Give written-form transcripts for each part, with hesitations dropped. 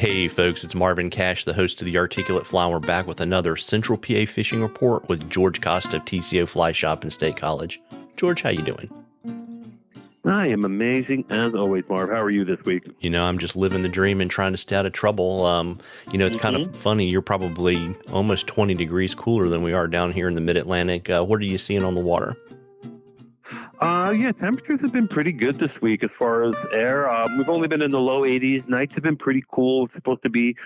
Hey folks, it's Marvin Cash, the host of the Articulate Fly. We're back with another Central PA fishing report with George Costa of TCO Fly Shop in State College. George, how you doing? I am amazing as always, Marv. How are you this week? You know, I'm just living the dream and trying to stay out of trouble. It's kind of funny. You're probably almost 20 degrees cooler than we are down here in the Mid-Atlantic. What are you seeing on the water? Temperatures have been pretty good this week as far as air. We've only been in the low 80s. Nights have been pretty cool. It's supposed to be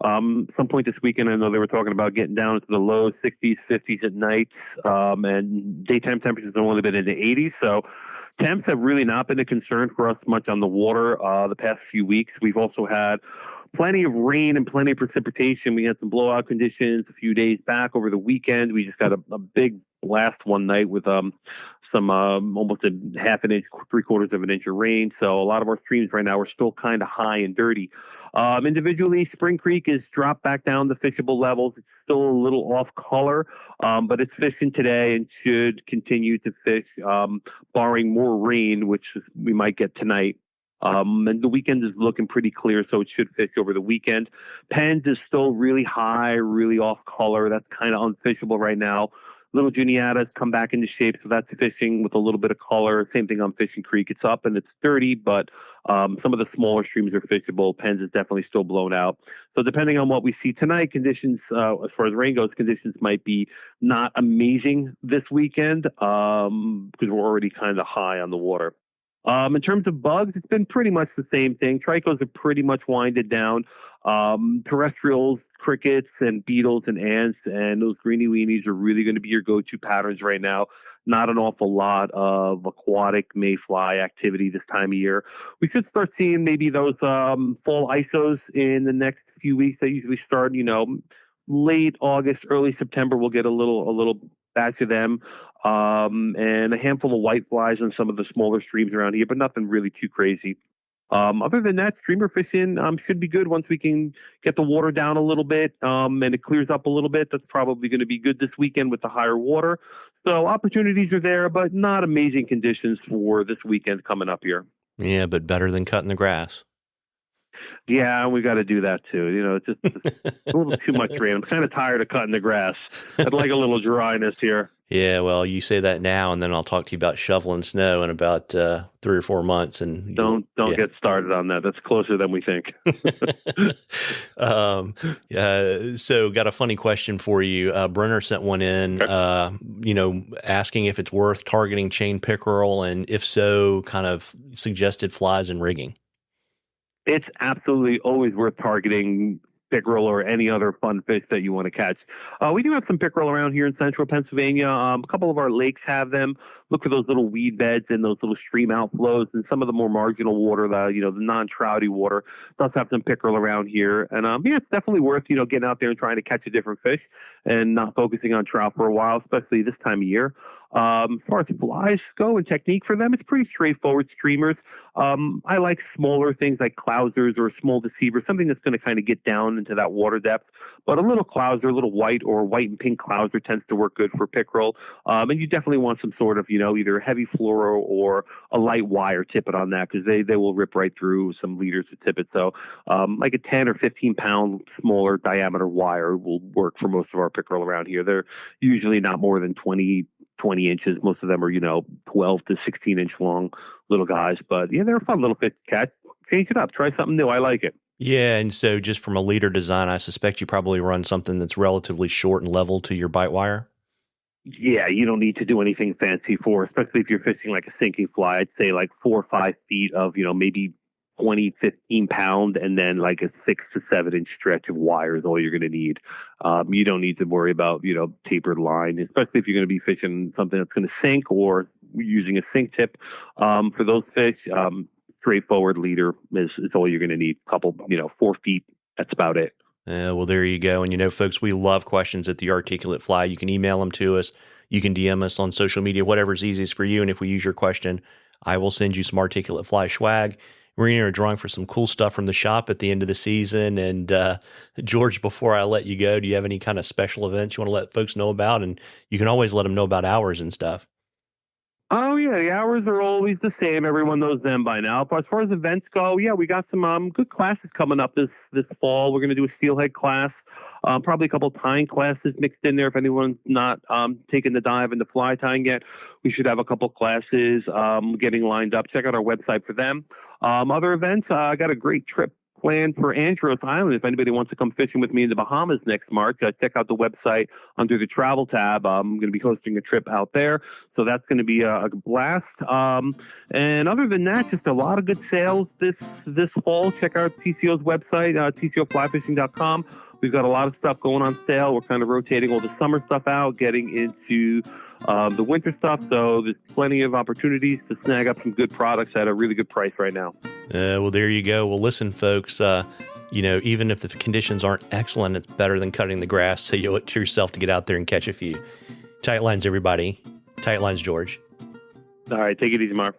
some point this weekend. I know they were talking about getting down into the low 60s, 50s at nights, and daytime temperatures have only been in the 80s. So temps have really not been a concern for us much on the water the past few weeks. We've also had plenty of rain and plenty of precipitation. We had some blowout conditions a few days back over the weekend. We just got a big blast one night with some almost a half an inch, 3/4 of an inch of rain. So a lot of our streams right now are still kind of high and dirty. Individually, Spring Creek is dropped back down to fishable levels. It's still a little off color, but it's fishing today and should continue to fish, barring more rain, which we might get tonight. And the weekend is looking pretty clear, so it should fish over the weekend. Pens is still really high, really off color. That's kind of unfishable right now. Little Juniata's come back into shape, so that's fishing with a little bit of color. Same thing on Fishing Creek. It's up and it's dirty, but some of the smaller streams are fishable. Pens is definitely still blown out. So depending on what we see tonight, conditions, as far as rain goes, conditions might be not amazing this weekend because we're already kind of high on the water. In terms of bugs, it's been pretty much the same thing. Trichos are pretty much winded down. Terrestrials, crickets and beetles and ants and those greeny weenies are really going to be your go-to patterns right now. Not an awful lot of aquatic mayfly activity this time of year. We should start seeing maybe those fall ISOs in the next few weeks. They usually start, late August, early September. We'll get a little batch of them. And a handful of white flies on some of the smaller streams around here, but nothing really too crazy. Other than that, streamer fishing should be good once we can get the water down a little bit and it clears up a little bit. That's probably going to be good this weekend with the higher water. So opportunities are there, but not amazing conditions for this weekend coming up here. Yeah, but better than cutting the grass. Yeah, we got to do that too. It's just a little too much rain. I'm kind of tired of cutting the grass. I'd like a little dryness here. Yeah, well, you say that now, and then I'll talk to you about shoveling snow in about 3 or 4 months. And don't get started on that. That's closer than we think. So, got a funny question for you. Brenner sent one in, asking if it's worth targeting chain pickerel, and if so, kind of suggested flies and rigging. It's absolutely always worth targeting pickerel or any other fun fish that you want to catch. We do have some pickerel around here in central Pennsylvania. A couple of our lakes have them. Look for those little weed beds and those little stream outflows, and some of the more marginal water, the non-trouty water does have some pickerel around here. And it's definitely worth, getting out there and trying to catch a different fish and not focusing on trout for a while, especially this time of year. As far as flies go and technique for them, it's pretty straightforward streamers. I like smaller things like clousers or small deceivers, something that's going to kind of get down into that water depth. But a little clouser, a little white or white and pink clouser tends to work good for pickerel. And you definitely want some sort of, either heavy fluoro or a light wire tippet on that because they will rip right through some leaders of tippet. So like a 10 or 15 pound smaller diameter wire will work for most of our pickerel around here. They're usually not more than 20 inches. Most of them are, 12 to 16 inch long little guys. But yeah, they're a fun little fish to catch. Change it up. Try something new. I like it. Yeah, and so just from a leader design, I suspect you probably run something that's relatively short and level to your bite wire. Yeah, you don't need to do anything fancy especially if you're fishing like a sinking fly. I'd say like 4 or 5 feet of, maybe 20, 15 pound, and then like a 6 to 7 inch stretch of wire is all you're going to need. You don't need to worry about, tapered line, especially if you're going to be fishing something that's going to sink or using a sink tip. For those fish, straightforward leader is all you're going to need. Couple, 4 feet. That's about it. Well, there you go. And, folks, we love questions at the Articulate Fly. You can email them to us. You can DM us on social media, whatever's easiest for you. And if we use your question, I will send you some Articulate Fly swag. We're in a drawing for some cool stuff from the shop at the end of the season. And George, before I let you go, do you have any kind of special events you want to let folks know about? And you can always let them know about ours and stuff. Oh yeah, the hours are always the same. Everyone knows them by now. But as far as events go, yeah, we got some good classes coming up this fall. We're going to do a steelhead class, probably a couple tying classes mixed in there. If anyone's not taking the dive into fly tying yet, we should have a couple classes getting lined up. Check out our website for them. Other events, I got a great trip planned for Andros Island. If anybody wants to come fishing with me in the Bahamas next March, check out the website under the travel tab. I'm going to be hosting a trip out there. So that's going to be a blast. And other than that, just a lot of good sales this fall. Check out TCO's website, tcoflyfishing.com. We've got a lot of stuff going on sale. We're kind of rotating all the summer stuff out, getting into the winter stuff. So there's plenty of opportunities to snag up some good products at a really good price right now. Well, there you go. Well, listen, folks, even if the conditions aren't excellent, it's better than cutting the grass. So you owe it to yourself to get out there and catch a few. Tight lines, everybody. Tight lines, George. All right. Take it easy, Mark.